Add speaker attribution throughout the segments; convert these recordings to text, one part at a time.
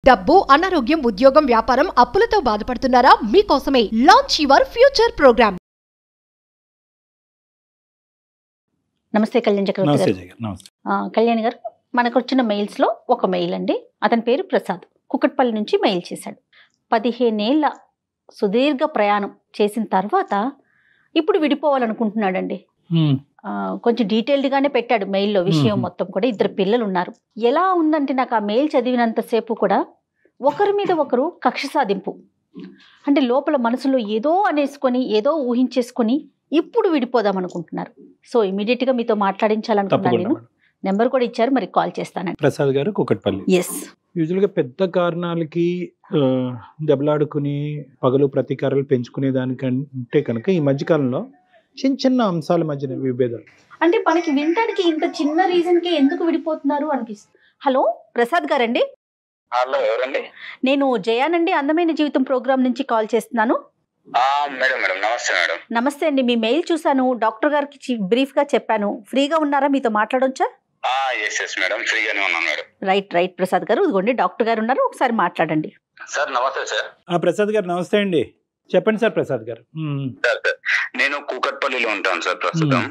Speaker 1: డబ్బు, అనారోగ్యం, ఉద్యోగం, వ్యాపారం, అప్పులతో బాధపడుతున్నారా? మీకోసమే లాంచ్ యువర్ ఫ్యూచర్ ప్రోగ్రామ్.
Speaker 2: నమస్తే కళ్యాణ్ చక్రవర్తి గారు. కళ్యాణ్ గారు, మనకు వచ్చిన మెయిల్స్లో ఒక మెయిల్ అండి. అతని పేరు ప్రసాద్, కుకట్పల్లి నుంచి మెయిల్ చేశాడు. 15 ఏళ్ల సుదీర్ఘ ప్రయాణం చేసిన తర్వాత ఇప్పుడు విడిపోవాలనుకుంటున్నాడండి. కొంచెం డీటెయిల్డ్గానే పెట్టాడు మెయిల్లో విషయం మొత్తం కూడా. 2 పిల్లలు ఉన్నారు. ఎలా ఉందంటే నాకు ఆ మెయిల్ చదివినంతసేపు కూడా ఒకరి మీద ఒకరు కక్ష సాధింపు, అంటే లోపల మనసులో ఏదో అనేసుకొని ఏదో ఊహించేసుకొని ఇప్పుడు విడిపోదాం అనుకుంటున్నారు. సో ఇమీడియట్గా మీతో మాట్లాడించాలనుకున్నాను. నేను నెంబర్ కూడా ఇచ్చారు, మరి కాల్ చేస్తానండి.
Speaker 3: ప్రసాద్ గారు, కుకట్పల్లి.
Speaker 2: ఎస్.
Speaker 3: యూజువల్గా పెద్ద కారణాలకి దెబ్బలాడుకుని పగలు ప్రతీకారాలు పెంచుకునే దానికంటే కనుక ఈ మధ్యకాలంలో చిన్న చిన్న అంశాల మధ్యన విభేదాలు,
Speaker 2: అంటే మనకి వినటానికి ఇంత చిన్న రీజన్కి ఎందుకు విడిపోతున్నారు అనిపిస్తుంది. హలో ప్రసాద్ గారండి.
Speaker 4: హలో, ఎవరండి?
Speaker 2: నేను జయానండి, అందమైన జీవితం ప్రోగ్రామ్ నుంచి కాల్ చేస్తున్నాను.
Speaker 4: మేడం నమస్తే మేడం.
Speaker 2: నమస్తే అండి, మీ మెయిల్ చూశాను, డాక్టర్ గారికి బ్రీఫ్ గా చెప్పాను. ఫ్రీగా ఉన్నారా, మీతో మాట్లాడొచ్చా?
Speaker 4: ఎస్ మేడం, ఫ్రీగానే ఉన్నాను మేడం.
Speaker 2: రైట్ ప్రసాద్ గారు, ఇదిగోండి డాక్టర్ గారు ఉన్నారు, ఒకసారి మాట్లాడండి.
Speaker 4: సార్ నమస్తే సార్.
Speaker 3: ప్రసాద్ గారు నమస్తే అండి, చెప్పండి సార్. ప్రసాద్ గారు,
Speaker 4: సార్ నేను కూకట్పల్లిలో ఉంటాను సార్ ప్రస్తుతం.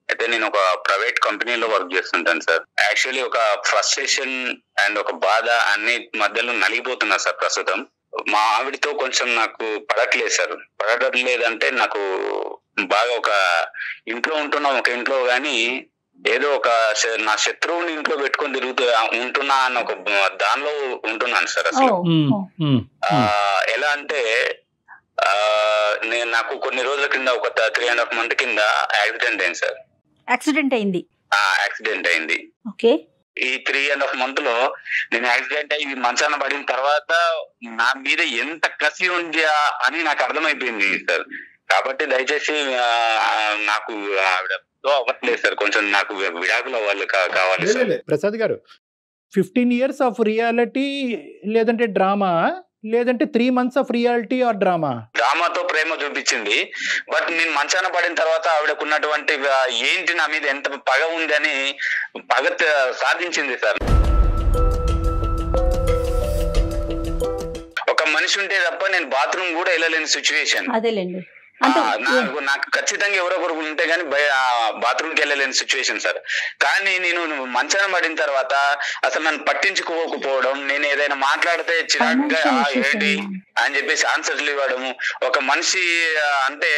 Speaker 4: అయితే నేను ఒక ప్రైవేట్ కంపెనీలో వర్క్ చేస్తుంటాను సార్. యాక్చువల్లీ ఒక ఫ్రస్ట్రేషన్ అండ్ ఒక బాధ అన్ని మధ్యలో నలిగిపోతున్నా సార్ ప్రస్తుతం. మా ఆవిడతో కొంచెం నాకు పడట్లేదు సార్. పడట్లేదంటే నాకు బాగా ఒక ఇంట్లో ఉంటున్నాం, ఒక ఇంట్లో గానీ ఏదో ఒక నా శత్రువుని ఇంట్లో పెట్టుకొని తిరుగుతూ ఉంటున్నా అన్న ఒక దానిలో ఉంటున్నాను సార్. అసలు ఎలా అంటే నాకు కొన్ని రోజుల కింద ఒక 3.5 months కింద యాక్సిడెంట్ అయింది సార్.
Speaker 2: యాక్సిడెంట్
Speaker 4: అయింది.
Speaker 2: ఓకే.
Speaker 4: ఈ 3.5 months లో నేను యాక్సిడెంట్ అయ్యి మంచాన పడిన తర్వాత నా మీద ఎంత కసి ఉంది అని నాకు అర్థమైపోయింది సార్. కాబట్టి దయచేసి నాకు ఆవిడతో అవ్వట్లేదు సార్, కొంచెం నాకు విడాకులు కావాలి సార్.
Speaker 3: ప్రసాద్ గారు, 15 years ఆఫ్ రియాలిటీ లేదంటే డ్రామా, లేదంటే 3 months of reality or drama?
Speaker 4: డ్రామాతో ప్రేమ చూపించింది. బట్ నేను మంచాన పడిన తర్వాత ఆవిడకున్నటువంటి ఏంటి నా మీద ఎంత పగ ఉంది అని పగ సాధించింది సార్. ఒక మనిషి ఉంటే తప్ప నేను బాత్రూమ్ కూడా వెళ్ళలేని సిచ్యువేషన్.
Speaker 2: అదేలేండి.
Speaker 4: నాకు ఖచ్చితంగా ఎవరో ఒకరు ఉంటే గానీ బాత్రూమ్కి వెళ్ళలేని సిచ్యువేషన్ సార్. కానీ నేను మంచాన పడిన తర్వాత అసలు నన్ను పట్టించుకోకపోవడం, నేను ఏదైనా మాట్లాడితే చిరాకుగా ఏంటి అని చెప్పేసి ఆన్సర్లు ఇవ్వడము, ఒక మనిషి అంటే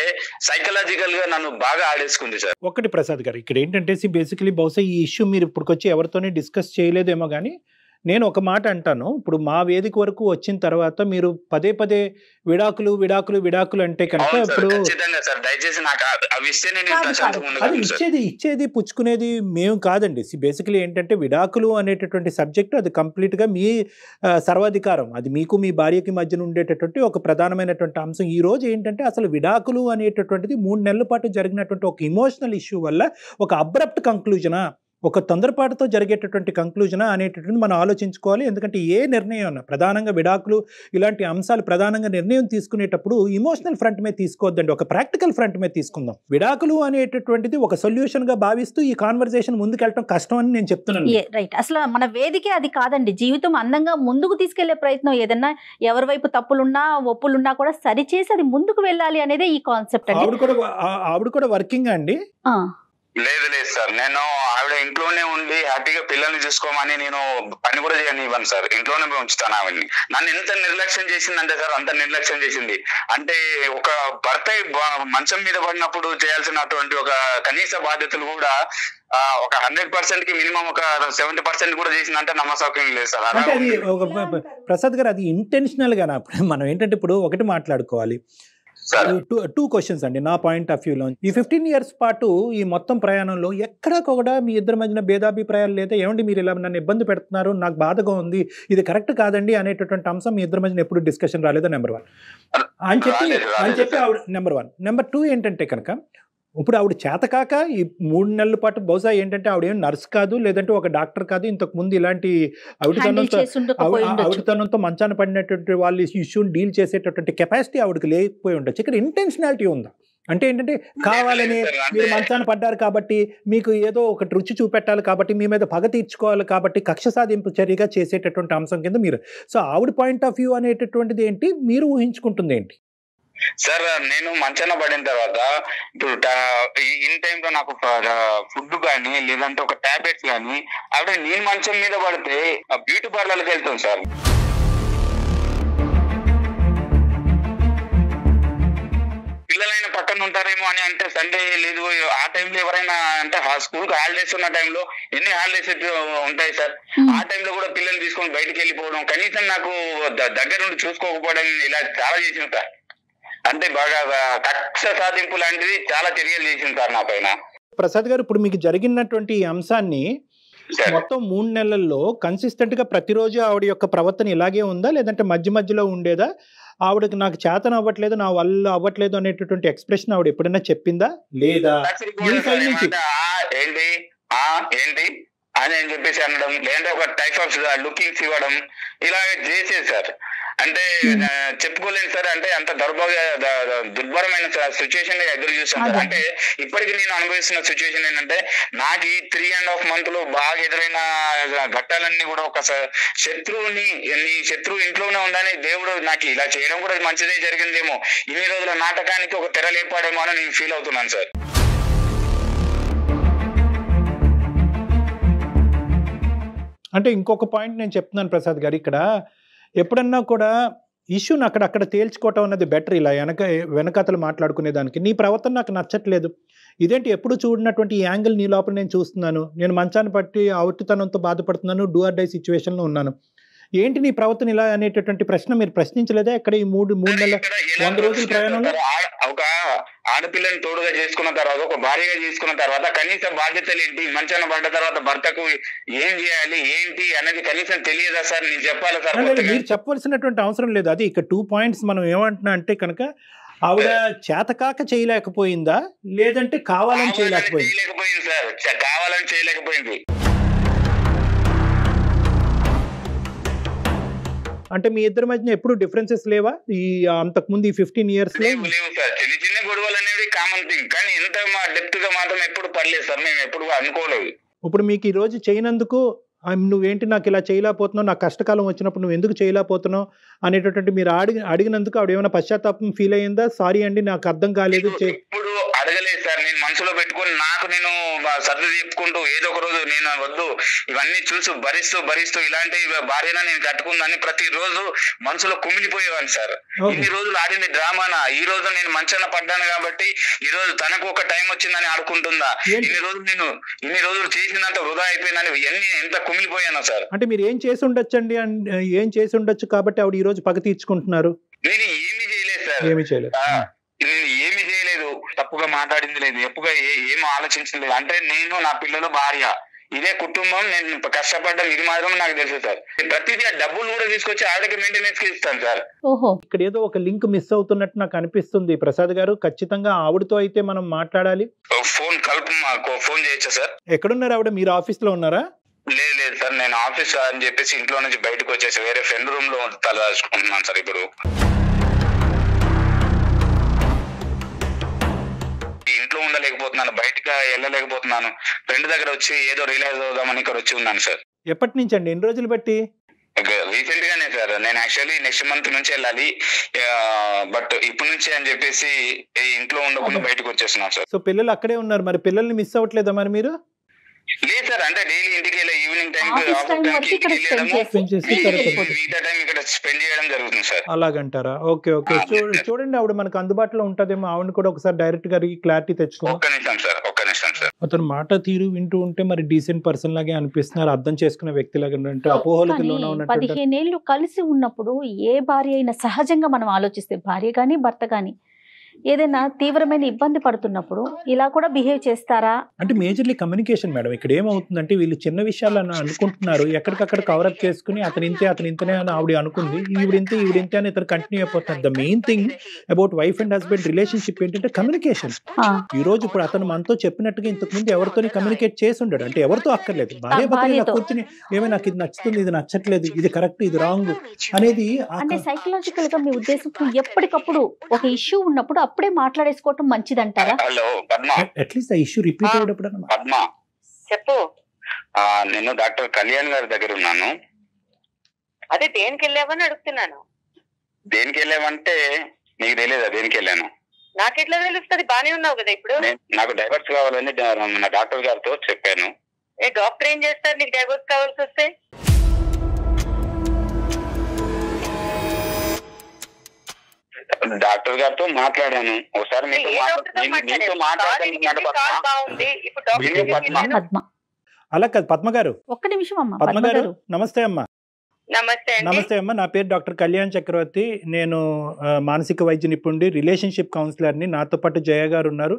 Speaker 4: సైకలాజికల్ గా నన్ను బాగా ఆడేసుకుంది సార్.
Speaker 3: ఒకటి ప్రసాద్ గారు, ఇక్కడ ఏంటంటే బేసికలీ బహుశా ఈ ఇష్యూ మీరు ఇప్పటికొచ్చి ఎవరితోనే డిస్కస్ చేయలేదేమో కానీ నేను ఒక మాట అంటాను. ఇప్పుడు మా వేదిక వరకు వచ్చిన తర్వాత మీరు పదే విడాకులు అంటే కనుక ఇప్పుడు అది ఇచ్చేది పుచ్చుకునేది మేము కాదండి. బేసికలీ ఏంటంటే విడాకులు అనేటటువంటి సబ్జెక్ట్ అది కంప్లీట్గా మీ సర్వాధికారం, అది మీకు మీ భార్యకి మధ్యన ఉండేటటువంటి ఒక ప్రధానమైనటువంటి అంశం. ఈ రోజు ఏంటంటే అసలు విడాకులు అనేటటువంటిది 3 నెలల పాటు జరిగినటువంటి ఒక ఇమోషనల్ ఇష్యూ వల్ల ఒక అబ్రప్ట్ కంక్లూజనా, ఒక తొందరపాటుతో జరిగేటటువంటి కంక్లూజన్ అనేటటువంటి మనం ఆలోచించుకోవాలి. ఎందుకంటే ఏ నిర్ణయం అన్నా ప్రధానంగా విడాకులు ఇలాంటి అంశాలు ప్రధానంగా నిర్ణయం తీసుకునేటప్పుడు ఇమోషనల్ ఫ్రంట్ మీద తీసుకోవద్దండి, ఒక ప్రాక్టికల్ ఫ్రంట్ మీద తీసుకుందాం. విడాకులు అనేటటువంటిది ఒక సొల్యూషన్ గా భావిస్తూ ఈ కాన్వర్సేషన్ ముందుకెళ్ళడం కష్టం అని నేను చెప్తున్నాను.
Speaker 2: రైట్. అసలు మన వేదికే అది కాదండి. జీవితం అందంగా ముందుకు తీసుకెళ్లే ప్రయత్నం, ఏదన్నా ఎవరి వైపు తప్పులున్నా ఒప్పులున్నా కూడా సరిచేసి అది ముందుకు వెళ్ళాలి అనేదే ఈ కాన్సెప్ట్.
Speaker 3: ఆవిడ కూడా వర్కింగ్ అండి?
Speaker 4: లేదు సార్, నేను ఆవిడ ఇంట్లోనే ఉండి హ్యాపీగా పిల్లల్ని చూసుకోమని నేను పని కూడా చేయనివ్వను సార్. ఇంట్లోనే ఉంచుతాను ఆవిడ్ని. నన్ను ఎంత నిర్లక్ష్యం చేసిందంటే సార్, అంత నిర్లక్ష్యం చేసింది. అంటే ఒక భర్త మంచం మీద పడినప్పుడు చేయాల్సినటువంటి ఒక కనీస బాధ్యతలు కూడా ఒక 100% కి మినిమం ఒక 70% కూడా చేసిందంటే నమ్మసౌక్యం లేదు సార్.
Speaker 3: ప్రసాద్ గారు, అది ఇంటెన్షనల్ గా మనం ఏంటంటే ఇప్పుడు ఒకటి మాట్లాడుకోవాలి. 2 questions అండి నా పాయింట్ ఆఫ్ వ్యూలో. ఈ 15 years పాటు ఈ మొత్తం ప్రయాణంలో ఎక్కడా కూడా మీ ఇద్దరి మధ్యన భేదాభిప్రాయాలు లేదా ఏమండి మీరు ఇలా నన్ను ఇబ్బంది పెడుతున్నారు, నాకు బాధగా ఉంది, ఇది కరెక్ట్ కాదండి అనేటటువంటి అంశం మీ ఇద్దరి మధ్యన ఎప్పుడు డిస్కషన్ రాలేదా? నెంబర్ 1 అని చెప్పి ఆవిడ నెంబర్ 1. నెంబర్ 2 ఏంటంటే కనుక ఇప్పుడు ఆవిడ చేతకాక ఈ 3 నెలల పాటు బహుశా ఏంటంటే ఆవిడ ఏం నర్స్ కాదు, లేదంటే ఒక డాక్టర్ కాదు, ఇంతకు ముందు ఇలాంటి ఆవిడతనంతో మంచాన పడినటువంటి వాళ్ళు ఇష్యూని డీల్ చేసేటటువంటి కెపాసిటీ ఆవిడకి లేకపోయి ఉండొచ్చు. ఇక్కడ ఇంటెన్షనాలిటీ ఉందా? అంటే ఏంటంటే కావాలని మీరు మంచాన పడ్డారు కాబట్టి మీకు ఏదో ఒకటి రుచి చూపెట్టాలి కాబట్టి మీ మీద పగ తీర్చుకోవాలి కాబట్టి కక్ష సాధింపు చర్యగా చేసేటటువంటి అంశం కింద మీరు సో ఆవిడ పాయింట్ ఆఫ్ వ్యూ అనేటటువంటిది ఏంటి, మీరు ఊహించుకుంటుంది ఏంటి?
Speaker 4: సార్ నేను మంచాన పడిన తర్వాత ఇప్పుడు ఇన్ టైంలో నాకు ఫుడ్ కానీ లేదంటే ఒక టాబ్లెట్స్ కానీ ఆవిడ నేను మంచం మీద పడితే బ్యూటీ పార్లర్కి వెళ్తాం సార్. పిల్లలైన పక్కన ఉంటారేమో అని అంటే సండే లేదు ఆ టైంలో ఎవరైనా అంటే స్కూల్ కి హాలిడేస్ ఉన్న టైంలో ఎన్ని హాలిడేస్ ఉంటాయి సార్, ఆ టైంలో కూడా పిల్లల్ని తీసుకొని బయటకు వెళ్ళిపోవడం, కనీసం నాకు దగ్గర నుండి చూసుకోకపోవడం, ఇలా చాలా చేసింది సార్. అంటే బాగా కక్ష సాధింపు లాంటివి చాలా చర్యలు చేసింది సార్ నా పైన.
Speaker 3: ప్రసాద్ గారు, ఇప్పుడు మీకు జరిగినటువంటి ఈ అంశాన్ని మొత్తం 3 నెలల్లో కన్సిస్టెంట్ గా ప్రతిరోజు ఆవిడ యొక్క ప్రవర్తన ఇలాగే ఉందా, లేదంటే మధ్య మధ్యలో ఉండేదా? ఆవిడకి నాకు చేతన అవ్వట్లేదు, నా వల్ల అవ్వట్లేదు అనేటటువంటి ఎక్స్ప్రెషన్ ఆవిడ ఎప్పుడైనా చెప్పిందా లేదా?
Speaker 4: ఏంటి ఏంటి అని చెప్పేసి అనడం, లేదంటే ఒక టైప్ ఆఫ్ లుకింగ్స్ ఇవ్వడం, ఇలా చేసేది సార్. అంటే చెప్పుకోలేను సార్, అంటే అంత దుర్భరమైన సిచ్యువేషన్ ఎదురు చూసాను సార్. అంటే ఇప్పటికి నేను అనుభవిస్తున్న సిచ్యువేషన్ ఏంటంటే నాకు ఈ 3.5 months బాగా ఎదురైన ఘట్టాలన్నీ కూడా ఒక శత్రువుని, నీ శత్రువు ఇంట్లోనే ఉందని దేవుడు నాకు ఇలా చేయడం కూడా మంచిదే జరిగిందేమో, ఇన్ని రోజుల నాటకానికి ఒక తెర లేపాడేమో అని నేను ఫీల్ అవుతున్నాను సార్.
Speaker 3: అంటే ఇంకొక పాయింట్ నేను చెప్తున్నాను ప్రసాద్ గారు, ఇక్కడ ఎప్పుడన్నా కూడా ఇష్యూని అక్కడ తేల్చుకోవటం అన్నది బెటర్. ఇలా వెనకతలు మాట్లాడుకునే దానికి నీ ప్రవర్తన నాకు నచ్చట్లేదు, ఇదేంటి ఎప్పుడు చూడనటువంటి ఈ యాంగిల్ నీ లోపల నేను చూస్తున్నాను, నేను మంచాన్ని పట్టి అవుటితనంతో బాధపడుతున్నాను, డూ ఆర్ డై సిచ్యువేషన్లో ఉన్నాను, ఏంటి నీ ప్రవర్తన ఇలా అనేటటువంటి ప్రశ్న మీరు ప్రశ్నించలేదా ఇక్కడ ఈ 3 నెలల 100 రోజుల ప్రయాణంలో?
Speaker 4: ఒక ఆడపిల్లని తోడుగా చేసుకున్న తర్వాత, ఒక భార్యగా చేసుకున్న తర్వాత కనీస బాధ్యతలు ఏంటి, మంచాన పడ్డ తర్వాత భర్తకు ఏం చేయాలి ఏంటి అనేది కనీసం తెలియదా సార్? నేను చెప్పాలి సార్?
Speaker 3: మీరు చెప్పవలసినటువంటి అవసరం లేదు. అది ఇక్కడ 2 points మనం ఏమంటున్నా అంటే కనుక ఆవిడ చేతకాక చేయలేకపోయిందా, లేదంటే కావాలని చేయలేకపోయింది?
Speaker 4: సార్ కావాలని చేయలేకపోయింది.
Speaker 3: అంటే మీ ఇద్దరి మధ్య ఎప్పుడు డిఫరెన్సెస్ లేవా ఈ అంతకుముందు ఈ 15 years లో?
Speaker 4: లేవు సార్, చిన్న చిన్న గొడవలు అనేవి కామన్ థింగ్, కానీ ఇంత డెప్త్ గా మాత్రం ఎప్పుడు పడలేదు సార్, మేము ఎప్పుడు అనుకోలేదు.
Speaker 3: ఇప్పుడు మీకు ఈ రోజు చేయనందుకు నువ్వేంటి నాకు ఇలా చేయలేకపోతున్నావు, నాకు కష్టకాలం వచ్చినప్పుడు నువ్వు ఎందుకు చేయలేకపోతున్నావు అనేటటువంటి మీరు అడిగినందుకు ఆవిడ ఏమైనా పశ్చాత్తాపం ఫీల్ అయ్యిందా? సారీ అండి నాకు అర్థం కాలేదు.
Speaker 4: ఇప్పుడు అడగలేదు సార్, నేను మనసులో పెట్టుకుని నాకు నేను సర్దు చెప్పుకుంటూ ఏదో ఒక రోజు నేను వద్దు ఇవన్నీ చూసి భరిస్తూ ఇలాంటి భార్యన నేను కట్టుకుందని ప్రతిరోజు మనసులో కుమిలిపోయేవాడిని సార్. ఇన్ని రోజులు ఆడింది డ్రామానా, ఈ రోజు నేను మంచాన పడ్డాను కాబట్టి ఈ రోజు తనకు ఒక టైం వచ్చిందని ఆడుకుంటుందా, ఇన్ని రోజులు చేసినంత వృధా అయిపోయిందని ఎంత కుమిలిపోయాను సార్.
Speaker 3: అంటే మీరు ఏం చేసి ఉండొచ్చండి, ఏం చేసి ఉండొచ్చు కాబట్టి ఆవిడ ఈ రోజు పగ తీర్చుకుంటున్నారు?
Speaker 4: నేను ఏమీ చేయలేదు సార్, నేను ఏమీ చేయలేదు, తప్పుగా మాట్లాడింది లేదు, ఎప్పుగా ఏం ఆలోచించలేదు. అంటే నేను, నా పిల్లలు, భార్య, ఇదే కుటుంబం, నేను కష్టపడ్డం ఇది మాత్రం నాకు తెలుసు సార్. ప్రతిదీ డబ్బులు కూడా తీసుకొచ్చి ఆవిడకి మెయింటెనెన్స్ కి ఇస్తాను సార్.
Speaker 3: ఇక్కడ ఏదో ఒక లింక్ మిస్ అవుతున్నట్టు నాకు అనిపిస్తుంది ప్రసాద్ గారు. ఖచ్చితంగా ఆవిడతో అయితే మనం మాట్లాడాలి.
Speaker 4: ఫోన్ చేయొచ్చా సార్?
Speaker 3: ఎక్కడున్నారు ఆవిడ? మీరు ఆఫీస్ లో ఉన్నారా?
Speaker 4: లేదు సార్, నేను ఆఫీస్ అని చెప్పేసి ఇంట్లో నుంచి బయటకు వచ్చేసి వేరే ఫ్రెండ్ రూమ్ లో తలదాచుకుంటున్నాను సార్. ఇప్పుడు ఇంట్లో ఉండలేకపోతున్నాను, బయటకు వెళ్ళలేకపోతున్నాను, ఫ్రెండ్ దగ్గర వచ్చి ఏదో రియలైజ్ అవుదామని ఇక్కడ వచ్చి ఉన్నాను సార్.
Speaker 3: ఎప్పటి నుంచి అండి, ఎన్ని రోజులు బట్టి?
Speaker 4: రీసెంట్ గానే సార్, నేను యాక్చువల్లీ నెక్స్ట్ మంత్ నుంచి వెళ్ళాలి, బట్ ఇప్పటి నుంచి అని చెప్పేసి ఇంట్లో ఉండకుండా బయటకు వచ్చేస్తున్నాను సార్.
Speaker 3: సో పిల్లలు అక్కడే ఉన్నారు, మరి పిల్లల్ని మిస్ అవ్వట్లేదా మరి మీరు?
Speaker 4: లేదు సార్, అంటే డైలీ ఇంటికి వెళ్ళి ఈవినింగ్ టైం మిగతా టైం ఇక్కడ స్పెండ్ చేయడం జరుగుతుంది సార్.
Speaker 3: అలాగంటారా? ఓకే ఓకే, చూడండి ఆవిడ మనకు అందుబాటులో ఉంటదేమో, ఆవిడని కూడా ఒకసారి డైరెక్ట్ గా క్లారిటీ తెచ్చుకో.
Speaker 4: ఒక్క నిమిషం సార్.
Speaker 3: అతను మాట తీరు వింటూ ఉంటే మరి డీసెంట్ పర్సన్ లాగే అనిపిస్తున్నారు, అర్థం చేసుకునే వ్యక్తి లాగా. అపోహలకు లోన ఉన్నట్టు.
Speaker 2: 15 ఏళ్ళు కలిసి ఉన్నప్పుడు ఏ భార్య అయినా సహజంగా మనం ఆలోచిస్తే, భార్య కానీ భర్త కానీ ఏదైనా తీవ్రమైన ఇబ్బంది పడుతున్నప్పుడు ఇలా కూడా బిహేవ్ చేస్తారా?
Speaker 3: అంటే మేజర్లీ కమ్యూనికేషన్ మేడం. ఇక్కడ ఏమవుతుందంటే వీళ్ళు చిన్న విషయాలు అనుకుంటున్నారు, ఎక్కడికక్కడ కవరప్ చేసుకుని అతను ఇంతే అని ఆవిడ అనుకుంది, ఈవిడింతే అని ఇతను కంటిన్యూ అయిపోతున్నారు. The main thing about wife and husband relationship ఏంటంటే కమ్యూనికేషన్. ఈ రోజు ఇప్పుడు అతను మనతో చెప్పినట్టుగా ఇంతకు ముందు ఎవరితో కమ్యూనికేట్ చేసి ఉండడు, అంటే ఎవరితో అక్కర్లేదు, భార్య భర్తలు కూర్చుని ఏమైనా నాకు ఇది నచ్చుతుంది, ఇది నచ్చట్లేదు, ఇది కరెక్ట్, ఇది రాంగ్ అనేది.
Speaker 2: అంటే సైకలాజికల్ గా మీ ఉద్దేశం ఎప్పటికప్పుడు ఒక ఇష్యూ ఉన్నప్పుడు అప్పుడే మాట్లాడేసుకోవటం మంచిదంటారా?
Speaker 4: హలో పద్మ,
Speaker 3: అట్లీస్ట్ ఆ ఇష్యూ రిపీట్ అయ్యేటప్పుడు
Speaker 4: పద్మ
Speaker 5: చెప్పు.
Speaker 4: నేను డాక్టర్ కళ్యాణ్ గారి దగ్గర ఉన్నాను.
Speaker 5: అదే దేనికి వెళ్ళావని అడుగుతున్నాను.
Speaker 4: దేనికి వెళ్ళామంటే నీకు తెలియదా దేనికి వెళ్ళాను?
Speaker 5: నాకెట్లా తెలుస్తుంది? బానే ఉన్నావు కదా ఇప్పుడు.
Speaker 4: నాకు డైవర్స్ కావాలని నా డాక్టర్ గారితో చెప్పాను.
Speaker 5: డాక్టర్ ఏం చేస్తారు నీకు డైవర్స్ కావాల్సి వస్తే?
Speaker 4: డాక్టర్ గారితో మాట్లాడాను ఒకసారి.
Speaker 3: అలా కాదు పద్మ గారు,
Speaker 2: ఒక్క నిమిషం అమ్మా.
Speaker 3: పద్మ గారు నమస్తే అమ్మా.
Speaker 5: నమస్తే.
Speaker 3: నమస్తే అమ్మ, నా పేరు డాక్టర్ కళ్యాణ్ చక్రవర్తి. నేను మానసిక వైద్య నిపుణుడి, రిలేషన్షిప్ కౌన్సిలర్ని. నాతో పాటు జయ గారు ఉన్నారు.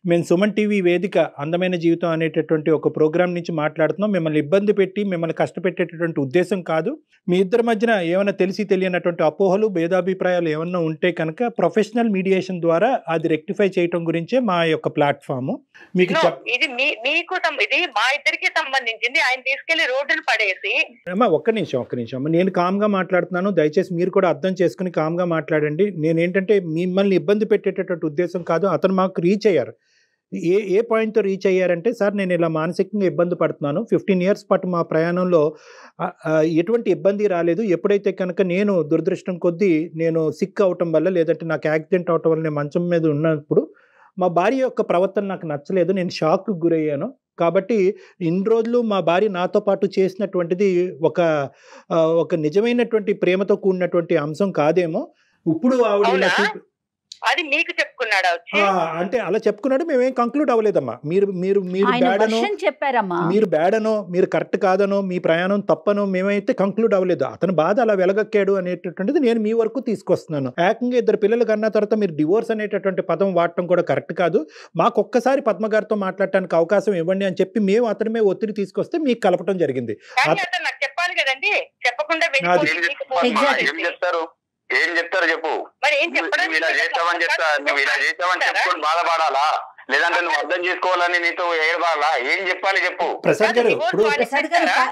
Speaker 3: మేము సుమన్ టీవీ వేదిక అందమైన జీవితం అనేటటువంటి ఒక ప్రోగ్రాం నుంచి మాట్లాడుతున్నాం. మిమ్మల్ని ఇబ్బంది పెట్టి మిమ్మల్ని కష్టపెట్టేటటువంటి ఉద్దేశం కాదు. మీ ఇద్దరి మధ్యన ఏమైనా తెలిసి తెలియనటువంటి అపోహలు, భేదాభిప్రాయాలు ఏమన్నా ఉంటే కనుక ప్రొఫెషనల్ మీడియేషన్ ద్వారా అది రెక్టిఫై చేయటం గురించే మా యొక్క ప్లాట్ఫామ్. మీకు
Speaker 5: ఇది మీకు ఇది మా ఇద్దరికి సంబంధించింది. ఆయన తీసుకెళ్లి రోడ్డును పడేసి.
Speaker 3: అమ్మా ఒక్క నిమిషం అమ్మ, నేను కామ్గా మాట్లాడుతున్నాను. దయచేసి మీరు కూడా అర్థం చేసుకుని కామ్గా మాట్లాడండి. నేనేంటంటే మిమ్మల్ని ఇబ్బంది పెట్టేటటువంటి ఉద్దేశం కాదు. అతను మాకు రీచ్ అయ్యారు. ఏ పాయింట్తో రీచ్ అయ్యారంటే, సార్ నేను ఇలా మానసికంగా ఇబ్బంది పడుతున్నాను. 15 years పాటు మా ప్రయాణంలో ఎటువంటి ఇబ్బంది రాలేదు. ఎప్పుడైతే కనుక నేను దురదృష్టం కొద్దీ నేను సిక్ అవటం వల్ల, లేదంటే నాకు యాక్సిడెంట్ అవటం వల్ల నేను మంచం మీద ఉన్నప్పుడు మా భార్య యొక్క ప్రవర్తన నాకు నచ్చలేదు. నేను షాక్కు గురయ్యాను. కాబట్టి ఇన్ని రోజులు మా భార్య నాతో పాటు చేసినటువంటిది ఒక నిజమైనటువంటి ప్రేమతో కూడినటువంటి అంశం కాదేమో. ఇప్పుడు ఆవిడ
Speaker 5: అది మీకు చెప్పుకున్నాడా?
Speaker 3: అంటే అలా చెప్పుకున్నాడు. మేమేం కంక్లూడ్ అవ్వలేదమ్మా. మీరు
Speaker 2: చెప్పారమ్మా,
Speaker 3: మీరు బ్యాడనో, మీరు కరెక్ట్ కాదనో, మీ ప్రయాణం తప్పనో మేమైతే కంక్లూడ్ అవ్వలేదు. అతను బాధ అలా వెలగక్కాడు అనేటటువంటిది నేను మీ వరకు తీసుకొస్తున్నాను. ఏకంగా 2 పిల్లలు కన్నా తర్వాత మీరు డివోర్స్ అనేటటువంటి పదం వాడటం కూడా కరెక్ట్ కాదు. మాకు ఒక్కసారి పద్మ గారితో మాట్లాడటానికి అవకాశం ఇవ్వండి అని చెప్పి మేము అతని మీద ఒత్తిడి తీసుకొస్తే మీకు కలపటం జరిగింది.
Speaker 5: చెప్పాలి కదండి, చెప్పకుండా
Speaker 4: ఏం చెప్తారు చెప్పు. నువ్వు ఇలా చేస్తావని చెప్పుకొని బాధపడాలా, లేదంటే నువ్వు అర్థం చేసుకోవాలని నీతో ఏడవాలా? ఏం చెప్పాలి చెప్పు.
Speaker 3: ప్రసాద్ గారు, ఇప్పుడు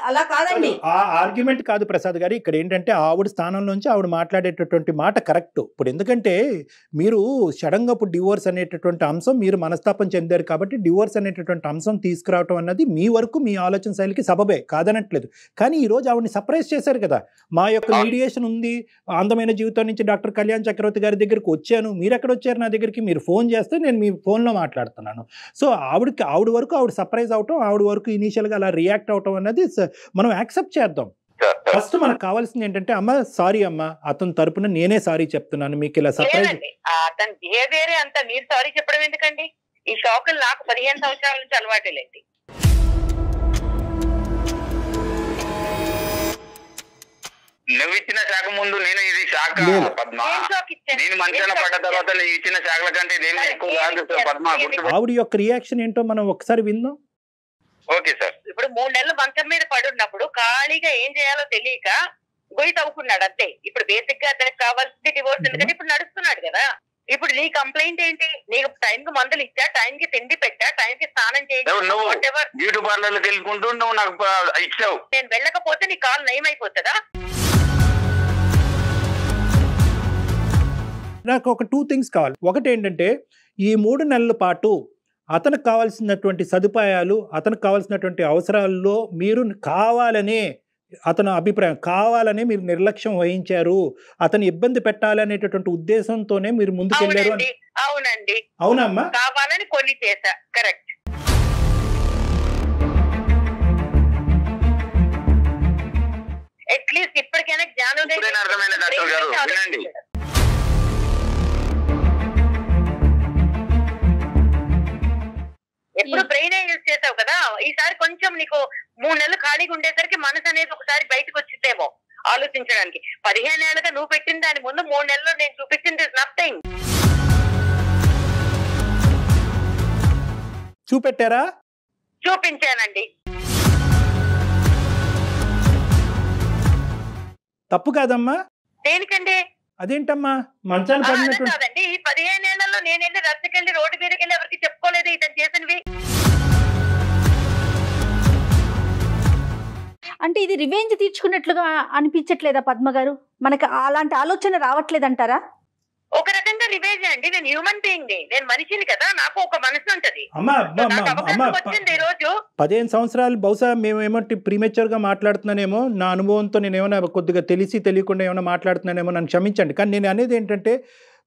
Speaker 2: అలా కాదండి,
Speaker 3: ఆ ఆర్గ్యుమెంట్ కాదు ప్రసాద్ గారు. ఇక్కడ ఏంటంటే ఆవిడ స్థానంలోంచి ఆవిడ మాట్లాడేటటువంటి మాట కరెక్ట్. ఇప్పుడు ఎందుకంటే మీరు సడన్గా ఇప్పుడు డివోర్స్ అనేటటువంటి అంశం, మీరు మనస్తాపం చెందారు కాబట్టి డివోర్స్ అనేటటువంటి అంశం తీసుకురావటం అన్నది మీ వరకు మీ ఆలోచన శైలికి సబబే, కాదనట్లేదు. కానీ ఈ రోజు ఆవిడని సర్ప్రైజ్ చేశారు కదా. మా యొక్క మీడియేషన్ ఉంది, అందమైన జీవితం నుంచి డాక్టర్ కళ్యాణ్ చక్రవర్తి గారి దగ్గరికి వచ్చాను. మీరు ఎక్కడ వచ్చారు నా దగ్గరికి? మీరు ఫోన్ చేస్తే నేను మీ ఫోన్లో మాట్లాడుతున్నాను. సో ఆవిడ వరకు ఆవిడ సర్ప్రైజ్ అవటం, ఆవిడ వరకు ఇనీషియల్గా అలా రియాక్ట్ అవటం అనేది మనం యాక్సెప్ట్ చేద్దాం. ఫస్ట్ మనకు కావాల్సింది ఏంటంటే, అమ్మ సారీ అమ్మ, అతని తరపున నేనే సారీ చెప్తున్నాను. మీకు ఇలా సర్ప్రైజ్
Speaker 5: అతని బిహేవియర్ అంతా మీరు సారీ చెప్పడం ఎందుకండి? ఈ షాకులు నాకు 15 సంవత్సరాల నుంచి అలవాటేలేండి.
Speaker 4: నువ్వు ఇచ్చిన శాఖ ముందు నేను ఇది శాఖ పద్మ. నేను మంచాన పడ్డ తర్వాత నువ్వు ఇచ్చిన శాఖల కంటే దేని ఎక్కువ కాదు పద్మ.
Speaker 3: ఆవిడ యొక్క రియాక్షన్ ఏంటో మనం ఒకసారి విందాం.
Speaker 4: Okay sir.
Speaker 5: ఇప్పుడు 3 నెలలు మంచం మీద పడున్నప్పుడు ఖాళీగా ఏం చేయాలో తెలియక గొయ్యి తవ్వుకున్నాడు అంతే. ఇప్పుడు బేసిక్ గా అతనికి కావాల్సింది డివోర్స్, ఎందుకంటే ఇప్పుడు నడుస్తున్నాడు కదా. ఇప్పుడు నీ కంప్లైంట్ ఏంటి? నీకు టైం కి మందులు ఇచ్చా, టైం కి తిండి పెట్టా, టైం కి స్నానం చేయించు,
Speaker 4: బ్యూటీ పార్లర్కి వెళ్ళుకుంటూ నువ్వు నాకు ఇచ్చావు.
Speaker 5: నేను వెళ్ళకపోతే నీ కాలు నయమైపోతుందా?
Speaker 3: నాకు ఒక 2 things కావాలి. ఒకటి ఏంటంటే, ఈ 3 నెలల పాటు అతనికి కావాల్సినటువంటి సదుపాయాలు, అతనికి కావాల్సినటువంటి అవసరాల్లో మీరు కావాలనే, అతని అభిప్రాయం కావాలనే మీరు నిర్లక్ష్యం వహించారు, అతను ఇబ్బంది పెట్టాలనేటటువంటి ఉద్దేశంతోనే మీరు ముందుకెళ్ళారు.
Speaker 5: అవునండి.
Speaker 3: అవునమ్మా,
Speaker 5: కావాలని కొన్ని చేశా. కరెక్ట్. అట్లీస్ట్ ఇప్పటికైనా జ్ఞానం
Speaker 4: వినండి.
Speaker 5: ఎప్పుడు బ్రెయిన్ యూజ్ చేసావు కదా, ఈసారి కొంచెం నీకు 3 నెలలు ఖాళీగా ఉండేసరికి మనసు అనేది ఒకసారి బయటకు వచ్చిందేమో ఆలోచించడానికి. 15 ఏళ్ళుగా నువ్వు పెట్టిన దాని ముందు 3 నెలల్లో నేను చూపించింది నథింగ్.
Speaker 3: చూపెట్టారా?
Speaker 5: చూపించానండి.
Speaker 3: తప్పు కాదమ్మా.
Speaker 5: దేనికండి?
Speaker 3: అదేంటమ్మా మంచాలు పడినట్టు?
Speaker 5: కాదండి, ఈ 15 ఏళ్లలో నేను వెళ్ళి రచ్చకెళ్ళి రోడ్డు మీదకి వెళ్ళి ఎవరికి చెప్పుకోలేదు ఇతను చేసినవి.
Speaker 2: అంటే ఇది రివెంజ్ తీర్చుకున్నట్లుగా అనిపించట్లేదా పద్మ గారు? మనకి అలాంటి ఆలోచన రావట్లేదంటారా?
Speaker 5: ఒక రకంగా ఇవే చేయండి. నేను హ్యూమన్ బీయింగ్ ని, నేను మనిషిని కదా, నాకు ఒక మనసు ఉంటది.
Speaker 3: అమ్మా
Speaker 5: నాకు అవకాశం వచ్చింది ఈ రోజు.
Speaker 3: 15 సంవత్సరాలు బహుశా మేమేమో ప్రీమెచ్యూర్ గా మాట్లాడుతున్నానేమో, నా అనుభవంతో నేను ఏమైనా కొద్దిగా తెలిసి తెలియకుండా ఏమైనా మాట్లాడుతున్నానేమో, నన్ను క్షమించండి. కానీ నేను అనేది ఏంటంటే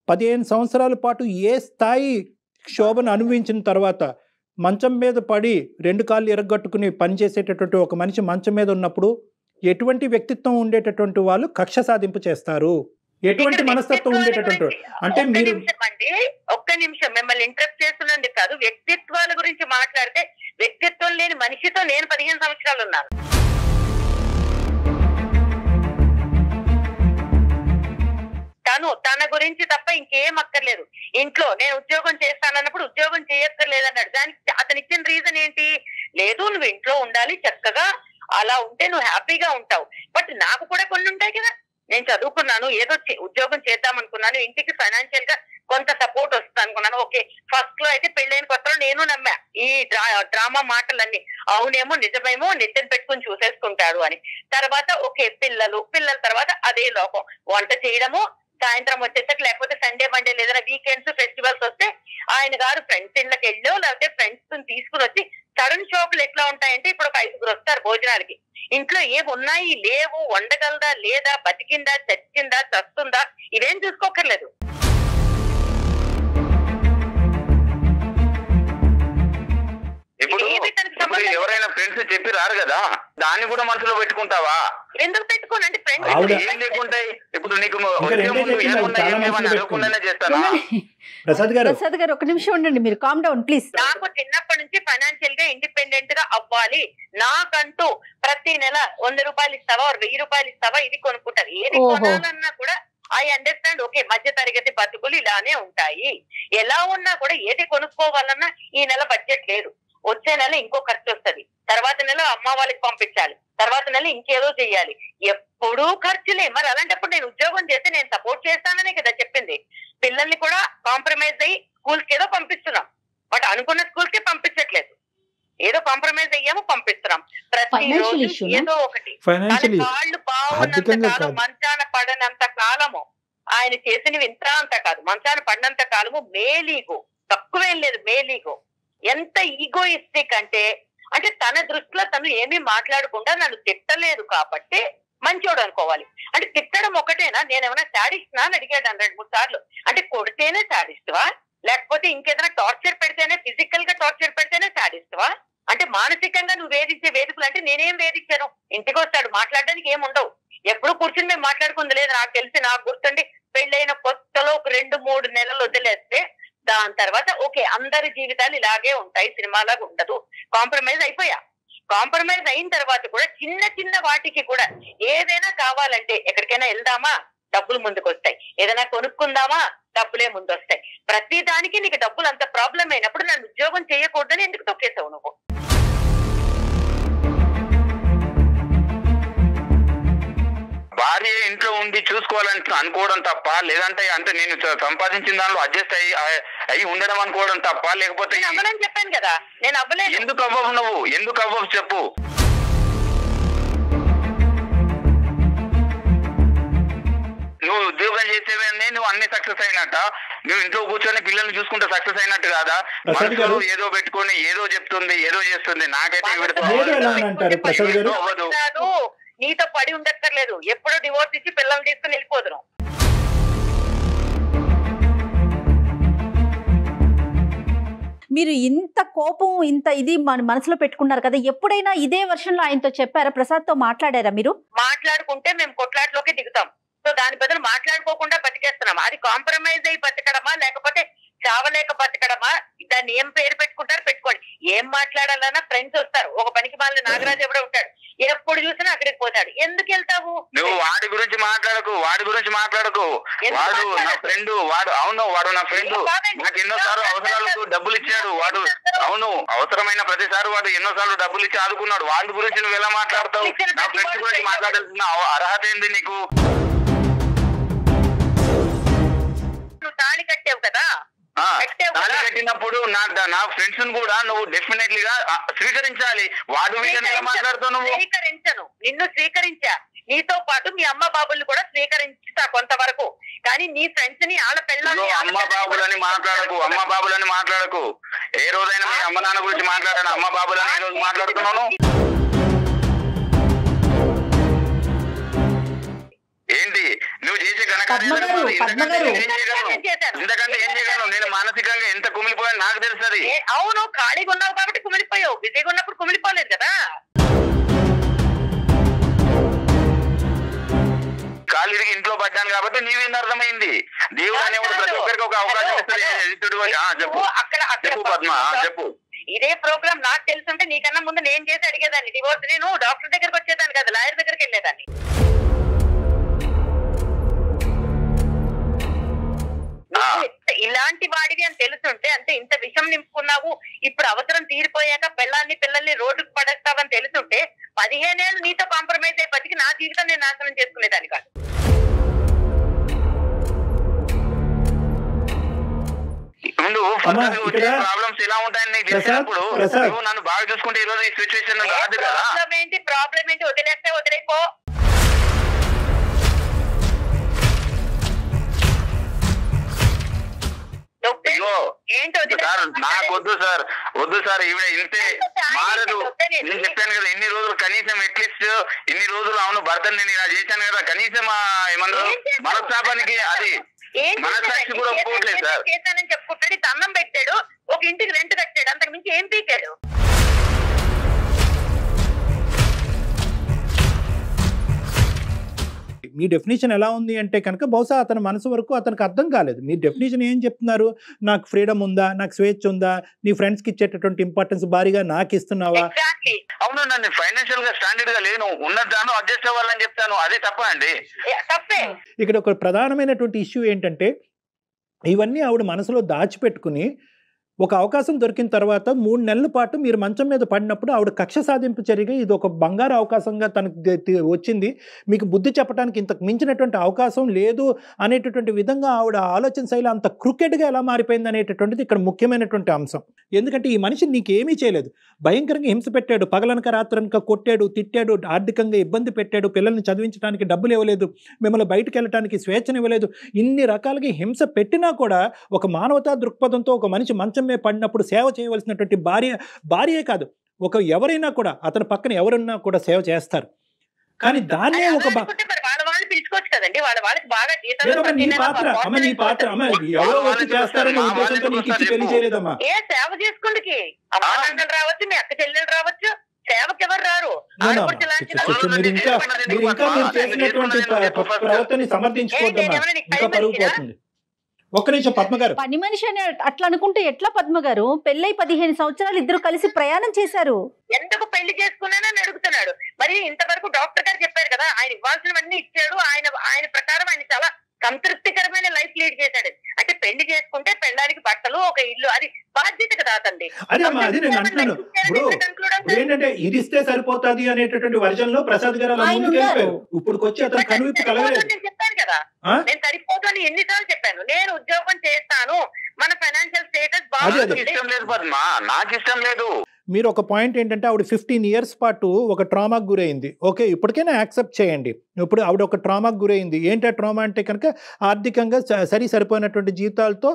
Speaker 3: 15 సంవత్సరాల పాటు ఏ స్థాయి క్షోభను అనుభవించిన తర్వాత మంచం మీద పడి 2 కాళ్ళు ఎరగొట్టుకుని పనిచేసేటటువంటి ఒక మనిషి మంచం మీద ఉన్నప్పుడు ఎటువంటి వ్యక్తిత్వం ఉండేటటువంటి వాళ్ళు కక్ష సాధింపు చేస్తారు? ఎటువంటి మనస్తత్వం ఉండేటటువంటి అంటే మీరు
Speaker 5: ఒక్క నిమిషం మిమ్మల్ని ఇంటరప్ట్ చేస్తున్నందుకు కాదు, వ్యక్తిత్వాల గురించి మాట్లాడితే వ్యక్తిత్వం లేని మనిషితో నేను 15 సంవత్సరాలు ఉన్నాను. తన గురించి తప్ప ఇంకేం అక్కర్లేదు. ఇంట్లో నేను ఉద్యోగం చేస్తానన్నప్పుడు ఉద్యోగం చేయక్కర్లేదన్నాడు. దానికి అతను ఇచ్చిన రీజన్ ఏంటి? లేదు, నువ్వు ఇంట్లో ఉండాలి చక్కగా, అలా ఉంటే నువ్వు హ్యాపీగా ఉంటావు. బట్ నాకు కూడా కొన్ని ఉంటాయి కదా. నేను చదువుకున్నాను, ఏదో ఉద్యోగం చేద్దాం అనుకున్నాను, ఇంటికి ఫైనాన్షియల్ గా కొంత సపోర్ట్ వస్తుంది అనుకున్నాను. ఓకే, ఫస్ట్ లో అయితే పెళ్ళైన కొత్తలో నేను నమ్మా ఈ డ్రామా మాటలన్నీ అవునేమో నిజమేమో నెత్తిన పెట్టుకుని చూసేసుకుంటాడు అని. తర్వాత ఓకే, పిల్లల తర్వాత అదే లోకం, వంట చేయడము, సాయంత్రం వచ్చేసరికి లేకపోతే సండే మండే లేదా వీకెండ్స్ ఫెస్టివల్స్ వస్తే ఆయన గారు ఫ్రెండ్స్ ఇళ్ళకి వెళ్ళో లేకపోతే ఫ్రెండ్స్ తీసుకుని వచ్చి సడన్ షాపులు ఎట్లా ఉంటాయంటే ఇప్పుడు ఒక 5 వస్తారు భోజనాలకి. ఇంట్లో ఏమి ఉన్నాయి లేవు, వండగలదా లేదా, బతికిందా చచ్చిందా చస్తుందా, ఇవేం చూసుకోకర్లేదు.
Speaker 4: ఇప్పుడు ఎవరైనా ఫ్రెండ్స్ చెప్పి రారు కదా, దాన్ని కూడా మనసులో పెట్టుకుంటావా?
Speaker 5: ఎందుకు పెట్టుకోను అంటే ఫ్రెండ్స్
Speaker 4: ఏం లేకుంటాయి. ఇప్పుడు నీకు చేస్తానా?
Speaker 3: ప్రసాద్ గారు
Speaker 2: ఒక నిమిషం ఉండండి, మీరు కామ్ డౌన్ ప్లీజ్.
Speaker 5: నాకు చిన్నప్పటి నుంచి ఫైనాన్షియల్ గా ఇండిపెండెంట్ గా అవ్వాలి, నాకంటూ ప్రతి నెల 100 రూపాయలు ఇస్తావా 1000 రూపాయలు ఇస్తావా ఇది కొనుక్కుంటారు. ఏది కొనాలన్నా కూడా ఐ అండర్స్టాండ్. ఓకే, మధ్య తరగతి బతుకులు ఇలానే ఉంటాయి. ఎలా ఉన్నా కూడా ఏది కొనుక్కోవాలన్నా ఈ నెల బడ్జెట్ లేదు, వచ్చే నెల ఇంకో ఖర్చు వస్తుంది, తర్వాత నెల అమ్మ వాళ్ళకి పంపించాలి, తర్వాత నెల ఇంకేదో చెయ్యాలి, ఎప్పుడూ ఖర్చులే. మరి అలాంటప్పుడు నేను ఉద్యోగం చేస్తే నేను సపోర్ట్ చేస్తాననే కదా చెప్పింది. పిల్లల్ని కూడా కాంప్రమైజ్ అయ్యి స్కూల్ కి ఏదో పంపిస్తున్నాం, బట్ అనుకున్న స్కూల్ కి పంపించట్లేదు, ఏదో కాంప్రమైజ్ అయ్యాము పంపిస్తున్నాం. ప్రతిరోజు ఏదో ఒకటి. కాళ్ళు బాగున్నంత కాలం, మంచాన పడనంత కాలము, ఆయన చేసినవి ఇంత అంత కాదు, మంచాన పడినంత కాలము మేలీగో, తక్కువేం లేదు మేలీగో. ఎంత ఈగోయిస్టిక్ అంటే తన దృష్టిలో తను ఏమీ మాట్లాడకుండా నన్ను తిట్టలేదు కాబట్టి మంచోడు అనుకోవాలి. అంటే తిట్టడం ఒకటేనా? నేనేమైనా శాడిస్ట్నా అని అడిగాడు 2-3 సార్లు. అంటే కొడితేనే శాడిస్ట్వా, లేకపోతే ఇంకేదైనా టార్చర్ పెడితేనే, ఫిజికల్ గా టార్చర్ పెడితేనే శాడిస్ట్వా? అంటే మానసికంగా నువ్వు వేధించే వేదికలు అంటే నేనేం వేధించాను? ఇంటికి వస్తాడు, మాట్లాడడానికి ఏముండవు, ఎప్పుడు కూర్చుని మేము మాట్లాడుకుంది లేదు. నాకు తెలిసి, నాకు గుర్తుండి పెళ్ళైన కొత్తలో ఒక 2-3 నెలలు వదిలేస్తే దాని తర్వాత ఓకే అందరి జీవితాలు ఇలాగే ఉంటాయి, సినిమాలాగా ఉండదు, కాంప్రమైజ్ అయిపోయా. కాంప్రమైజ్ అయిన తర్వాత కూడా చిన్న చిన్న వాటికి కూడా ఏదైనా కావాలంటే ఎక్కడికైనా వెళ్దామా, డబ్బులు ముందుకు వస్తాయి, ఏదైనా కొనుక్కుందామా, డబ్బులే ముందు వస్తాయి. ప్రతి దానికి నీకు డబ్బులు అంత ప్రాబ్లం అయినప్పుడు నన్ను ఉద్యోగం చేయకూడదని ఎందుకు తొక్కేసావు నువ్వు?
Speaker 4: భార్య ఇంట్లో ఉండి చూసుకోవాలని అనుకోవడం తప్ప, లేదంటే అంటే నేను సంపాదించిన దానిలో అడ్జస్ట్ అయ్యి ఉండడం అనుకోవడం తప్ప, లేకపోతే
Speaker 5: అవ్వనని చెప్పాను కదా, నేను అవ్వలేదు.
Speaker 4: ఎందుకు అవ్వవు నువ్వు? ఎందుకు అవ్వవు చెప్పు. నువ్వు ఉద్యోగం చేసేవన్నీ నువ్వు అన్ని సక్సెస్ అయినట్ట, నువ్వు ఇంట్లో కూర్చొని పిల్లల్ని చూసుకుంటే సక్సెస్ అయినట్టు కాదా? మనసులో ఏదో పెట్టుకొని ఏదో చెప్తుంది, ఏదో చేస్తుంది. నాకైతే
Speaker 5: అవ్వదు. నీతో పడి ఉండక్కర్లేదు, ఎప్పుడో డివోర్స్ ఇచ్చి పిల్లల్ని తీసుకుని వెళ్ళిపోదును.
Speaker 2: మీరు ఇంత కోపం, ఇంత ఇది మనసులో పెట్టుకున్నారు కదా, ఎప్పుడైనా ఇదే వర్షన్లో ఆయనతో చెప్పారా? ప్రసాద్ తో మాట్లాడారా మీరు?
Speaker 5: మాట్లాడుకుంటే మేము కొట్లాట్లోకి దిగుతాం. సో దాని బదులు మాట్లాడుకోకుండా బతికేస్తున్నాం. అది కాంప్రమైజ్ అయ్యి బతకడమా లేకపోతే చావలేక బతకడమా? దాన్ని ఏం పేరు పెట్టుకుంటారు పెట్టుకోండి. ఏం మాట్లాడాలన్నా ఫ్రెండ్స్ వస్తారు. ఒక పనికి మాలిన నాగరాజు ఎవడో ఉంటాడు, ఎప్పుడు చూసినా అక్కడికి పోతాడు. ఎందుకు వెళ్తావు
Speaker 4: నువ్వు? వాడి గురించి మాట్లాడకు, వాడు నా ఫ్రెండ్, వాడు నా ఫ్రెండ్. నాకు ఎన్నోసార్లు అవసరాలకు డబ్బులు ఇచ్చాడు వాడు. అవును, అవసరమైన ప్రతిసారి వాడు ఎన్నోసార్లు డబ్బులు ఇచ్చి ఆదుకున్నాడు. వాడి గురించి నువ్వు ఎలా మాట్లాడతావు? నా ఫ్రెండ్స్ గురించి మాట్లాడాల్సిన అర్హత ఏంది నీకు?
Speaker 5: నువ్వు తాళి కట్టావు కదా,
Speaker 4: తాళి కట్టినప్పుడు నా ఫ్రెండ్స్ కూడా నువ్వు డెఫినెట్లీ గా స్వీకరించాలి. వాడు మీద మాట్లాడుతావు నువ్వు.
Speaker 5: స్వీకరించను, నిన్ను స్వీకరించా. నీతో పాటు మీ అమ్మ బాబుల్ని కూడా స్వీకరించుతా కొంతవరకు. కానీ నీ ఫ్రెండ్స్ ని వాళ్ళ పిల్లల్ని
Speaker 4: అమ్మ బాబులని మాట్లాడకు. ఏ రోజైనా మీ అమ్మ నాన్న గురించి మాట్లాడాను? అమ్మ బాబులని ఈ రోజు మాట్లాడుతున్నాను. ఏంటి నువ్వు చేసే ఘనకార్యాలు? ఇంతకంటే ఏం చేయగలను? నేను మానసికంగా ఎంత కుమిలిపోయాను నాకు తెలుస్తుంది.
Speaker 5: అవును, ఖాళీగా ఉన్నావు కాబట్టి కుమిలిపోయావు, బిజీగా ఉన్నప్పుడు కుమిలిపోలేదు కదా.
Speaker 4: కాలు తిరిగి ఇంట్లో పడ్డాను కాబట్టి నీవేంది అర్థమైంది. దేవుడు అనేవాడు ప్రతి ఒక్కరికి ఒక అవకాశం ఇస్తుంది. చెప్పు పద్మ, చెప్పు.
Speaker 5: ఇదే ప్రోగ్రామ్ నాకు తెలుసుంటే నీకన్నా ముందు నేను చేసి అడిగేదాన్ని డివోర్స్. నేను డాక్టర్ దగ్గరకు వచ్చేదాన్ని కదా, లాయర్ దగ్గరికి వెళ్ళేదాన్ని. ఇలాంటి వాడివి అని తెలుసుంటే, అంటే ఇంత విషం నింపుకున్నావు, ఇప్పుడు అవసరం తీరిపోయాక పిల్లల్ని రోడ్డుకు పడేస్తావని తెలుసుంటే 15 ఏళ్ళు నీతో కాంప్రమైజ్ అయ్యి బతికి నా జీవితం నేను నాశనం చేసుకునేదాన్ని కాదు.
Speaker 4: ప్రాబ్లమ్స్ ఎలా ఉంటాయని నీకు తెలిసినప్పుడు నువ్వు నన్ను బాగా చూసుకుంటే ఈ రోజు ఈ సిచ్యువేషన్ రాదు కదా.
Speaker 5: ప్రాబ్లం ఏంటి? వదిలేస్తే వదిలేపో.
Speaker 4: నాకు వద్దు సార్ ఈవిడ ఇంతే మారదు. నేను చెప్పాను కదా ఇన్ని రోజులు, కనీసం అట్లీస్ట్ ఇన్ని రోజులు అవును భర్తని నేను ఇలా చేశాను కదా, కనీసం ఏమన్నారు మనస్తాపానికి అది మనసాక్షి కూడా ఒప్పుకోవట్లేదు సార్.
Speaker 5: చేశానని చెప్పుకుంటాడు, దండం పెట్టాడు, ఒక ఇంటికి రెంట్ కట్టాడు, అంతకు మించి ఏం పీకాడు?
Speaker 3: మీ డెఫినేషన్ ఎలా ఉంది అంటే కనుక బహుశా అతని మనసు వరకు అతనికి అర్థం కాలేదు. మీ డెఫినేషన్ ఏం చెప్తున్నారు? నాకు ఫ్రీడమ్ ఉందా, నాకు స్వేచ్ఛ ఉందా, నీ ఫ్రెండ్స్ కి ఇచ్చేటటువంటి ఇంపార్టెన్స్ భారీగా నాకు ఇస్తున్నావా?
Speaker 4: అవును, నన్ను ఫైనాన్షియల్ గా స్టాండర్డ్ గా లేను, ఉన్నదాను అడ్జస్ట్ అవ్వాలని చెప్తాను. అదే తప్ప అండి?
Speaker 5: తప్పే.
Speaker 3: ఇక్కడ ఒక ప్రధానమైనటువంటి ఇష్యూ ఏంటంటే ఇవన్నీ ఆవిడ మనసులో దాచిపెట్టుకుని ఒక అవకాశం దొరికిన తర్వాత 3 నెలల పాటు మీరు మంచం మీద పడినప్పుడు ఆవిడ కక్ష సాధింపు చర్యగా ఇది ఒక బంగారు అవకాశంగా తనకు వచ్చింది, మీకు బుద్ధి చెప్పడానికి ఇంతకు మించినటువంటి అవకాశం లేదు అనేటటువంటి విధంగా ఆవిడ ఆలోచన శైలి అంత క్రికెట్గా ఎలా మారిపోయింది అనేటటువంటిది ఇక్కడ ముఖ్యమైనటువంటి అంశం. ఎందుకంటే ఈ మనిషి నీకేమీ చేయలేదు, భయంకరంగా హింస పెట్టాడు, పగలనక రాత్రనక కొట్టాడు, తిట్టాడు, ఆర్థికంగా ఇబ్బంది పెట్టాడు, పిల్లల్ని చదివించడానికి డబ్బులు ఇవ్వలేదు, మిమ్మల్ని బయటకు వెళ్ళడానికి స్వేచ్ఛనివ్వలేదు, ఇన్ని రకాలుగా హింస పెట్టినా కూడా ఒక మానవతా దృక్పథంతో ఒక మనిషి మంచం పడినప్పుడు సేవ చేయవలసినటువంటి భార్యే కాదు, ఒక ఎవరైనా కూడా అతని పక్కన ఎవరున్నా కూడా సేవ చేస్తారు. కానీ దాన్నే ఒక
Speaker 5: పిలుచుకోవచ్చు కదండి, వాళ్ళకి బాగా ఏ సేవ చేసుకుందికి అమ్మ రావచ్చు, మీ అక్క చెల్లెలు రావచ్చు, సేవకి ఎవరు రారు.
Speaker 3: ఒక్క నిమిషం పద్మ గారు,
Speaker 2: పని మనిషి అని అట్లా అనుకుంటే ఎట్లా పద్మ గారు? పెళ్ళై 15 సంవత్సరాలు ఇద్దరు కలిసి ప్రయాణం చేశారు,
Speaker 5: ఎందుకు పెళ్లి చేసుకున్నానని అడుగుతున్నాడు. మరి ఇంతవరకు డాక్టర్ గారు చెప్పారు కదా, ఆయన ఇవ్వాల్సినవన్నీ ఇచ్చాడు, ఆయన ప్రకారం ఆయన చాలా సంతృప్తికరమైన లైఫ్ లీడ్ చేశాడు. అంటే పెళ్లి చేసుకుంటే పెళ్ళడానికి బట్టలు, ఒక ఇల్లు, అది బాధ్యత కదా అతండి.
Speaker 3: ఏంటంటే ఇది ఇస్తే సరిపోతుంది అనేటటువంటి వర్జన్ లో ప్రసాద్ గారు ఇప్పుడు వచ్చి అతను కనువిప్పు కలగలేదు.
Speaker 5: నేను చెప్పాను కదా, నేను సరిపోతాను ఎన్నిసార్లు చెప్పాను. నేను ఉద్యోగం చేస్తాను, మన ఫైనాన్షియల్ స్టేటస్ బాగుంది.
Speaker 4: నాకు ఇష్టం లేదు.
Speaker 3: మీరు ఒక పాయింట్ ఏంటంటే ఆవిడ 15 years పాటు ఒక ట్రామాకు గురైంది. ఓకే, ఇప్పటికైనా యాక్సెప్ట్ చేయండి. ఇప్పుడు ఆవిడ ఒక ట్రామాకు గురైంది. ఏంటి ఆ ట్రామా అంటే కనుక ఆర్థికంగా సరిపోయినటువంటి జీతాలతో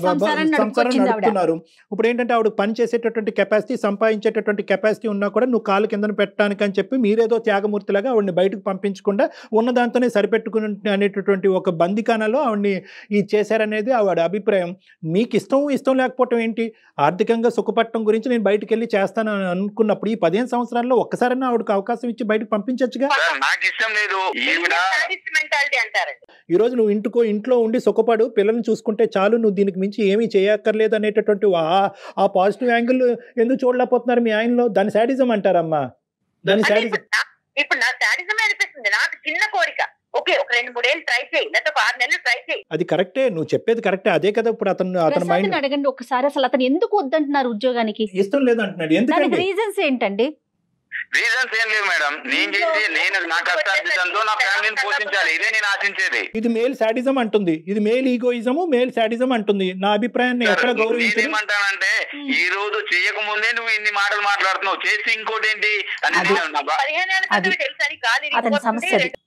Speaker 3: సంసారం నడుపుతున్నారు. ఇప్పుడు ఏంటంటే ఆవిడ పని చేసేటటువంటి కెపాసిటీ, సంపాదించేటటువంటి కెపాసిటీ ఉన్నా కూడా నువ్వు కాలు కిందన పెట్టడానికి అని చెప్పి మీరేదో త్యాగమూర్తిలాగా ఆవిడని బయటకు పంపించకుండా ఉన్నదాంతోనే సరిపెట్టుకుని అనేటటువంటి ఒక బందికానాలో ఆవిడని ఇది చేశారనేది ఆవిడ అభిప్రాయం. మీకు ఇష్టం లేకపోవటం ఏంటి? ఆర్థికంగా సుఖపట్టడం గురించి నేను బయటకు వెళ్ళి చేస్తాను అనుకున్నప్పుడు ఈ 15 సంవత్సరాల్లో ఒక్కసారైనా ఆవిడకి అవకాశం ఇచ్చి బయటకు పంపించచ్చుగా. ఈ రోజు నువ్వు ఇంట్లో ఉండి సుఖపడు, పిల్లల్ని చూసుకుంటే చాలు, నువ్వు దీనికి మించి ఏమీ చేయక్కర్లేదు అనేటటువంటి ఆ పాజిటివ్ యాంగిల్ ఎందుకు చూడలేకపోతున్నారు మీ ఆయనలో? దాని శాడిజం అంటారమ్మా, దాని శాడిజం.
Speaker 5: ఇప్పుడు నా శాడిజం అనిపిస్తుంది, నాకు చిన్న కోరిక. ఓకే, ఒక 2-3 ఏళ్ళు ట్రై చేయి, లేదా 6 నెలలు ట్రై చేయి.
Speaker 3: అది కరెక్టే, నువ్వు చెప్పేది కరెక్టే. అదే కదా ఇప్పుడు అతని మైండ్.
Speaker 2: అడగండి ఒకసారి, అసలు అతను ఎందుకు వద్దంటున్నారు ఉద్యోగానికి?
Speaker 3: ఇష్టం లేదు అంటున్నాడు. ఎందుకంటే
Speaker 2: రీజన్స్ ఏంటండి?
Speaker 4: రీజన్స్ ఏం లేవు మేడం. నేను నా కష్టార్జితంతో నా ఫ్యామిలీని పోషించాలి, ఇదే నేను ఆశించేది.
Speaker 3: ఇది మేల్ శాడిజం అంటుంది, ఇది మేల్ ఈగోయిజము, మేల్ శాడిజం అంటుంది. నా అభిప్రాయాన్ని ఎక్కడ గౌరవించు.
Speaker 4: ఏమంటానంటే ఈ రోజు చేయక ముందే నువ్వు ఇన్ని మాటలు మాట్లాడుతున్నావు, చేసి ఇంకోటి ఏంటి అని
Speaker 5: 15 ఏళ్ళ క్రితం తెలుసు అని కాలు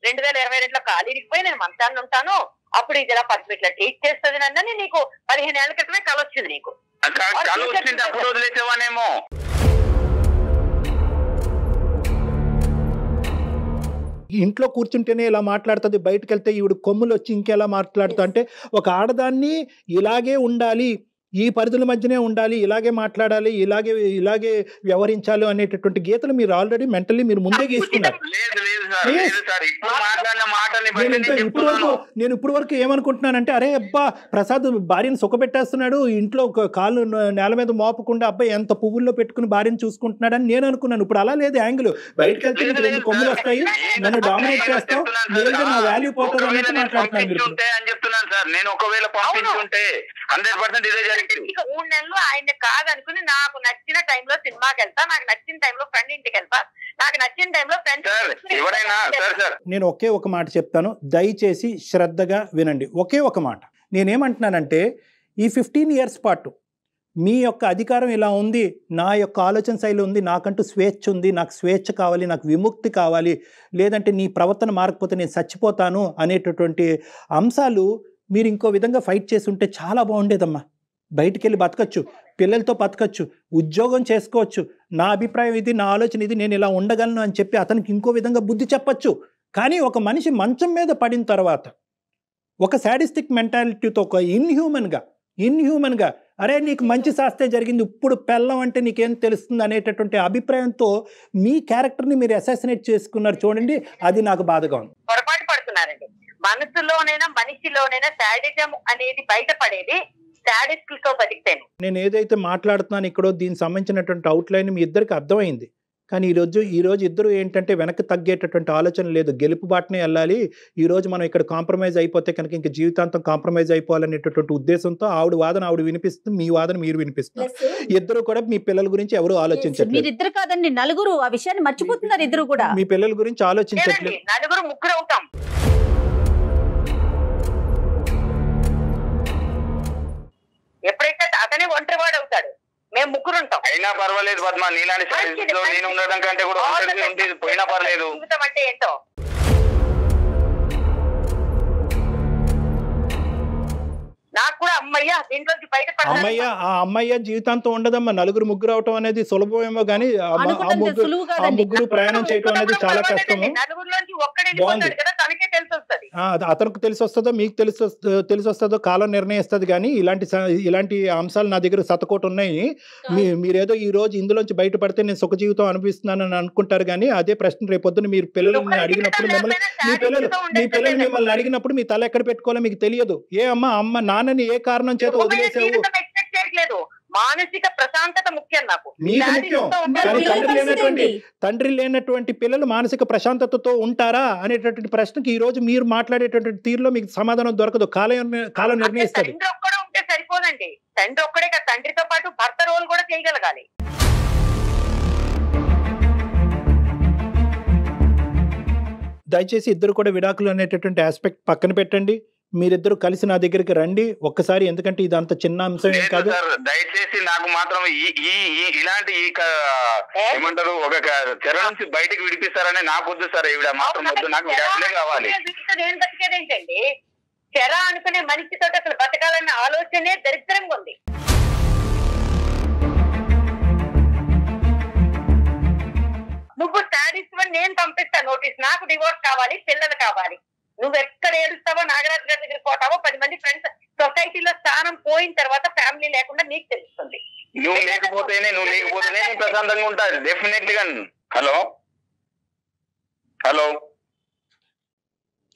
Speaker 5: 2022లో కాలు ఇరిగిపోయి నేను మంచాన్ని ఉంటాను, అప్పుడు ఇది ఇలా ఇట్లా ట్రీట్ చేస్తుంది నన్ను. నీకు 15 ఏళ్ల క్రితమే కళ వచ్చింది. నీకు
Speaker 4: కళ వచ్చింది, అప్పుడు వదిలేసేవానేమో.
Speaker 3: ఇంట్లో కూర్చుంటేనే ఇలా మాట్లాడుతుంది, బయటకు వెళ్తే ఈవిడ కొమ్ములు వచ్చి ఇంకెలా మాట్లాడుతా అంటే ఒక ఆడదాన్ని ఇలాగే ఉండాలి, ఈ పరిధుల మధ్యనే ఉండాలి, ఇలాగే మాట్లాడాలి, ఇలాగే వ్యవహరించాలి అనేటటువంటి గీతలు మీరు ఆల్రెడీ మెంటల్లీ మీరు ముందే గీసుకున్నారు. నేను ఇప్పుడు వరకు ఏమనుకుంటున్నానంటే అరే అబ్బా ప్రసాద్ భార్యను సుఖపెట్టేస్తున్నాడు, ఇంట్లో ఒక కాళ్ళు నేల మీద మోపకుండా అబ్బాయి ఎంత పువ్వుల్లో పెట్టుకుని భార్యను చూసుకుంటున్నాడు అని నేను అనుకున్నాను. ఇప్పుడు అలా లేదు యాంగిల్. బయటకు వెళ్తే 2 కొమ్ములు వస్తాయి, నన్ను డామినేట్ చేస్తావు, లేదా నా వాల్యూ పోతుంది అనేది మాట్లాడుతున్నాను.
Speaker 4: నేను ఒకవేళ పంపించుంటే 100% ఇదే జరిగింది.
Speaker 5: 3 నెలలు ఆయన కాదనుకుని నాకు నచ్చిన టైంలో సినిమాకి వెళ్తా, నాకు నచ్చిన టైంలో ఫ్రెండ్ ఇంటికి వెళ్తా, నాకు నచ్చిన టైంలో ఫ్రెండ్స్.
Speaker 3: నేను ఒకే ఒక మాట చెప్తాను, దయచేసి శ్రద్ధగా వినండి. ఒకే ఒక మాట నేనేమంటున్నానంటే ఈ 15 years పాటు మీ యొక్క అధికారం ఇలా ఉంది, నా యొక్క ఆలోచన శైలి ఉంది, నాకంటూ స్వేచ్ఛ ఉంది, నాకు స్వేచ్ఛ కావాలి, నాకు విముక్తి కావాలి, లేదంటే నీ ప్రవర్తన మారకపోతే నేను చచ్చిపోతాను అనేటటువంటి అంశాలు మీరు ఇంకో విధంగా ఫైట్ చేసి ఉంటే చాలా బాగుండేదమ్మా. బయటికి వెళ్ళి బతకచ్చు, పిల్లలతో బతకచ్చు, ఉద్యోగం చేసుకోవచ్చు, నా అభిప్రాయం ఇది, నా ఆలోచన ఇది, నేను ఇలా ఉండగలను అని చెప్పి అతనికి ఇంకో విధంగా బుద్ధి చెప్పచ్చు. కానీ ఒక మనిషి మంచం మీద పడిన తర్వాత ఒక శాడిస్టిక్ మెంటాలిటీతో ఒక ఇన్హ్యూమన్గా అరే నీకు మంచి శాస్తే జరిగింది, ఇప్పుడు పెళ్ళం అంటే నీకేం తెలుస్తుంది అనేటటువంటి అభిప్రాయంతో మీ క్యారెక్టర్ని మీరు అసాసినేట్ చేసుకున్నారు చూడండి, అది నాకు బాధగా ఉంది.
Speaker 5: పొరపాటు పడుతున్నారండి. మనిషిలోనైనా శాడిజం అనేది బయటపడేది శాడిస్టులతో బతికితేనే.
Speaker 3: నేను ఏదైతే మాట్లాడుతున్నాను ఇక్కడో దీనికి సంబంధించినటువంటి అవుట్లైన్ మీ ఇద్దరికి అర్థమైంది. కానీ ఈరోజు ఇద్దరు ఏంటంటే వెనక్కి తగ్గేటటువంటి ఆలోచన లేదు, గెలుపు బాటనే వెళ్ళాలి. ఈరోజు మనం ఇక్కడ కాంప్రమైజ్ అయిపోతే కనుక ఇంక జీవితాంతం కాంప్రమైజ్ అయిపోవాలనేటటువంటి ఉద్దేశంతో ఆవిడ వాదన ఆవిడ వినిపిస్తుంది, మీ వాదన మీరు వినిపిస్తున్నారు. ఇద్దరు కూడా మీ పిల్లల గురించి ఎవరు ఆలోచించట్లేదు.
Speaker 2: మీరిద్దరు కాదండి, నలుగురు ఆ విషయాన్ని మర్చిపోతున్నారు. ఇద్దరు కూడా
Speaker 3: మీ పిల్లల గురించి ఆలోచించట్లేదు.
Speaker 5: నలుగురు ముగ్గురు అవుతాం. ఎప్పుడైతే అతనే ఒంటరివాడు అవుతాడు, మేము ముగ్గురు ఉంటాం.
Speaker 4: అయినా పర్వాలేదు పద్మ, నీలాంటి నేను ఉండడం కంటే కూడా పోయినా పర్లేదు.
Speaker 5: జీవితం అంటే ఏంటో నాకు కూడా అమ్మయ్య దీంట్లోంచి
Speaker 3: అమ్మయ్య ఆ అమ్మయ్య జీవితాంతం ఉండదమ్మా. నలుగురు ముగ్గురు అవటం అనేది సులభమేమో కానీ ఆ ముగ్గురు ప్రయాణం చేయటం అనేది చాలా కష్టము. అతనికి తెలిసి వస్తుందో మీకు తెలిసి వస్తుందో కాలం నిర్ణయిస్తుంది. కానీ ఇలాంటి అంశాలు నా దగ్గర శతకోటి ఉన్నాయి. మీరేదో ఈ రోజు ఇందులోంచి బయటపడితే నేను సుఖ జీవితం అనిపిస్తున్నానని అనుకుంటారు. కానీ అదే ప్రశ్న రేపొద్దున మీరు పిల్లల్ని అడిగినప్పుడు మీ పిల్లలు మిమ్మల్ని అడిగినప్పుడు మీ తల ఎక్కడ పెట్టుకోవాలో మీకు తెలియదు. ఏ అమ్మ నాన్నని ఏ కారణం చేత వదిలేసావు?
Speaker 5: మానసిక ప్రశాంతత ముఖ్యం నాకు.
Speaker 3: మీకు ముఖ్యం. కానీ తండ్రి లేనటువంటి పిల్లలు మానసిక ప్రశాంతతతో ఉంటారా అనేటటువంటి ప్రశ్నకి ఈ రోజు మీరు మాట్లాడేటటువంటి తీరులో మీకు సమాధానం దొరకదు. కాలం నిర్ణయిస్తుంది.
Speaker 5: తండ్రి ఒక్కడే ఉంటే సరిపోదండి. తండ్రి ఒక్కడే కాదు, తండ్రితో పాటు భర్త రోల్ కూడా చేయగలగాలి.
Speaker 3: దయచేసి ఇద్దరు కూడా విడాకులు అనేటటువంటి ఆస్పెక్ట్ పక్కన పెట్టండి. మీరిద్దరు కలిసి నా దగ్గరికి రండి ఒక్కసారి. ఎందుకంటే ఇది అంత చిన్న అంశం ఏం కాదు.
Speaker 4: దయచేసి నాకు మాత్రం ఇలాంటి ఏమంటారు ఒక చెర నుంచి బయటకు విడిపిస్తారని నాకు వద్దు సార్. ఈవిడ మాత్రం వద్దు, నాకు విడాకులే కావాలి.
Speaker 5: నేను బతికేదేంటండి? చెర అనుకునే మనిషితో అసలు బతకాలన్న ఆలోచనే దరిద్రంగా ఉంది. నువ్వు శాడిస్ట్ అని నేను పంపిస్తాను నోటీస్. నాకు డివోర్స్ కావాలి, పిల్లలు కావాలి. నువ్వు ఎక్కడ ఏడుస్తావో, నాగరాజు గారి దగ్గర పోతావో, 10 మంది ఫ్రెండ్స్, సొసైటీలో స్థానం పోయిన తర్వాత ఫ్యామిలీ లేకుండా నీకు తెలుస్తుంది.
Speaker 4: నువ్వు లేకపోతేనే నేను ప్రశాంతంగా ఉంటాను డెఫినెట్లీగా. Hello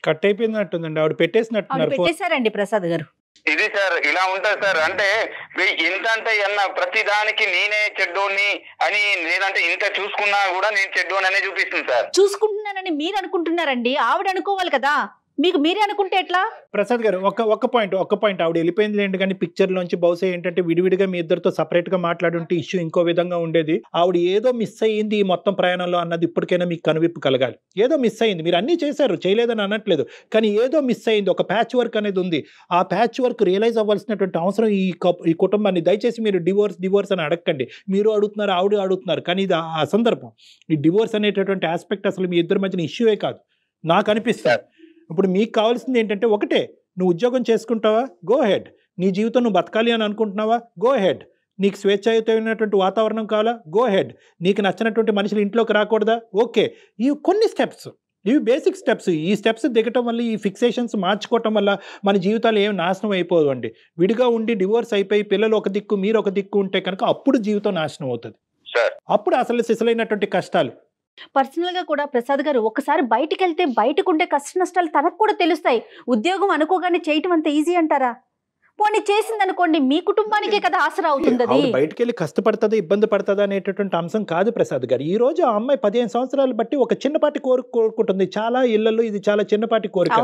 Speaker 3: cut అయిపోయినట్టుందండి. ఆవిడ
Speaker 2: పెట్టేశారండి ప్రసాద్ గారు.
Speaker 4: ఇది సార్ ఇలా ఉంటుంది సార్. అంటే ఇంత అంటే ప్రతి దానికి నేనే చెడ్డోని అని, లేదంటే ఇంత చూసుకున్నా కూడా నేను చెడ్డోని అనే చూపిస్తుంది సార్.
Speaker 2: చూసుకుంటున్నానని మీరు అనుకుంటున్నారండి, ఆవిడ అనుకోవాలి కదా. మీకు మీరే అనుకుంటే ఎట్లా?
Speaker 3: ప్రసాద్ గారు ఒక పాయింట్ ఆవిడ వెళ్ళిపోయింది లేండి, కానీ పిక్చర్ లోంచి బహుశా ఏంటంటే విడివిడిగా మీ ఇద్దరితో సపరేట్ గా మాట్లాడుంటే ఇష్యూ ఇంకో విధంగా ఉండేది. ఆవిడ ఏదో మిస్ అయ్యింది ఈ మొత్తం ప్రయాణంలో అన్నది ఇప్పటికైనా మీకు కనువిప్పు కలగాలి. ఏదో మిస్ అయ్యింది, మీరు అన్ని చేశారు, చేయలేదని అనట్లేదు, కానీ ఏదో మిస్ అయ్యింది, ఒక ప్యాచ్ వర్క్ అనేది ఉంది. ఆ ప్యాచ్ వర్క్ రియలైజ్ అవ్వాల్సినటువంటి అవసరం ఈ కుటుంబాన్ని. దయచేసి మీరు డివోర్స్ అని అడగండి. మీరు అడుగుతున్నారు, ఆవిడ అడుగుతున్నారు, కానీ ఇది ఆ సందర్భం. ఈ డివోర్స్ అనేటటువంటి ఆస్పెక్ట్ అసలు మీ ఇద్దరి మధ్యన ఇష్యూయే కాదు నాకు అనిపిస్తుంది. ఇప్పుడు మీకు కావాల్సింది ఏంటంటే ఒకటే, నువ్వు ఉద్యోగం చేసుకుంటావా, గో హెడ్. నీ జీవితం నువ్వు బతకాలి అని అనుకుంటున్నావా, గో హెడ్. నీకు స్వేచ్ఛాయుతమైనటువంటి వాతావరణం కావాలా, గో హెడ్. నీకు నచ్చినటువంటి మనుషులు ఇంట్లోకి రాకూడదా, ఓకే. ఇవి కొన్ని స్టెప్స్, ఇవి బేసిక్ స్టెప్స్. ఈ స్టెప్స్ దిగటం వల్ల, ఈ ఫిక్సేషన్స్ మార్చుకోవటం వల్ల మన జీవితాలు ఏం నాశనం అయిపోవండి. విడిగా ఉండి డివోర్స్ అయిపోయి పిల్లలు ఒక దిక్కు మీరు ఒక దిక్కు ఉంటే కనుక అప్పుడు జీవితం నాశనం అవుతుంది. అప్పుడు అసలు సిసలైనటువంటి కష్టాలు.
Speaker 2: పర్సనల్ గా కూడా ప్రసాద్ గారు ఒకసారి బయటికి వెళ్తే బయటకు ఉండే కష్ట నష్టాలు తనకు కూడా తెలుస్తాయి. ఉద్యోగం అనుకోగానే చేయటం అంత ఈజీ అంటారా? పోనీ చేసింది అనుకోండి, మీ కుటుంబానికే కదా ఆసరా అవుతుంది. అది
Speaker 3: బయటికి వెళ్ళి కష్టపడుతుంది, ఇబ్బంది పడుతుంది అనేటటువంటి అంశం కాదు ప్రసాద్ గారు. ఈ రోజు ఆ అమ్మాయి 15 సంవత్సరాలు బట్టి ఒక చిన్నపాటి కోరుకుంటుంది. చాలా ఇళ్లలో ఇది చాలా చిన్నపాటి కోరిక.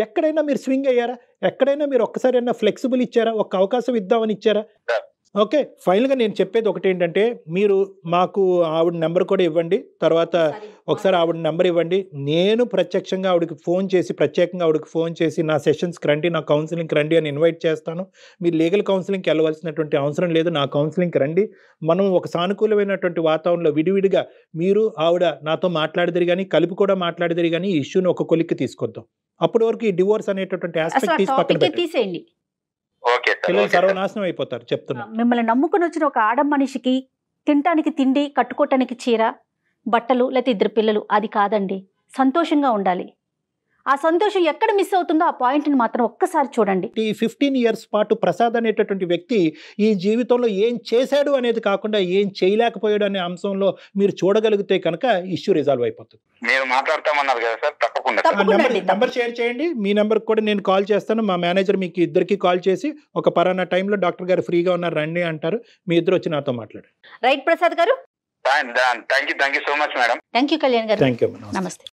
Speaker 3: ఎక్కడైనా మీరు స్వింగ్ అయ్యారా? ఎక్కడైనా మీరు ఒక్కసారైనా ఫ్లెక్సిబుల్ ఇచ్చారా? ఒక్క అవకాశం ఇద్దామని ఇచ్చారా? ఓకే, ఫైనల్గా నేను చెప్పేది ఒకటి ఏంటంటే, మీరు మాకు ఆవిడ నెంబర్ కూడా ఇవ్వండి, తర్వాత ఒకసారి ఆవిడ నెంబర్ ఇవ్వండి. నేను ప్రత్యక్షంగా ఆవిడకి ప్రత్యేకంగా ఆవిడకి ఫోన్ చేసి నా సెషన్స్కి రండి, నా కౌన్సిలింగ్కి రండి అని ఇన్వైట్ చేస్తాను. మీరు లీగల్ కౌన్సిలింగ్కి వెళ్ళవలసినటువంటి అవసరం లేదు, నా కౌన్సిలింగ్కి రండి. మనం ఒక సానుకూలమైనటువంటి వాతావరణంలో విడివిడిగా మీరు ఆవిడ నాతో మాట్లాడిదిరి కానీ, కలిపి కూడా మాట్లాడిదిరి కానీ, ఈ ఇష్యూని ఒక కొలిక్కి తీసుకొద్దాం. అప్పటి వరకు ఈ డివోర్స్ అనేటటువంటి ఆస్పెక్ట్ తీసి పక్కన
Speaker 2: తీసేయండి.
Speaker 3: పిల్లలు సర్వనాశనం అయిపోతారు చెప్తున్నా.
Speaker 2: మిమ్మల్ని నమ్ముకుని వచ్చిన ఒక ఆడ మనిషికి తినటానికి తిండి, కట్టుకోవటానికి చీర, బట్టలు, లేకపోతే 2 పిల్లలు, అది కాదండి. సంతోషంగా ఉండాలి. ఆ సంతోషం ఎక్కడ మిస్ అవుతుందో ఆ పాయింట్ని మాత్రం ఒక్కసారి చూడండి.
Speaker 3: ఈ 15 years పాటు ప్రసాద్ అనేటటువంటి వ్యక్తి ఈ జీవితంలో ఏం చేశాడు అనేది కాకుండా ఏం చేయలేకపోయాడు అనే అంశంలో మీరు చూడగలిగితే కనుక ఇష్యూ రిజాల్వ్ అయిపోతుంది.
Speaker 4: మీరు మాట్లాడతామన్నారు కదా సార్, తప్పకుండా
Speaker 3: నెంబర్ షేర్ చేయండి. మీ నెంబర్ కూడా నేను కాల్ చేస్తాను. మా మేనేజర్ మీకు ఇద్దరికి కాల్ చేసి ఒక పలానా టైంలో డాక్టర్ గారు ఫ్రీగా ఉన్నారు రండి అంటారు. మీ ఇద్దరు వచ్చి నాతో మాట్లాడారు.
Speaker 2: రైట్ ప్రసాద్ గారు,
Speaker 4: thank you so much madam.
Speaker 2: Thank you Kalyan గారు,
Speaker 3: థ్యాంక్ యూ,
Speaker 2: నమస్తే.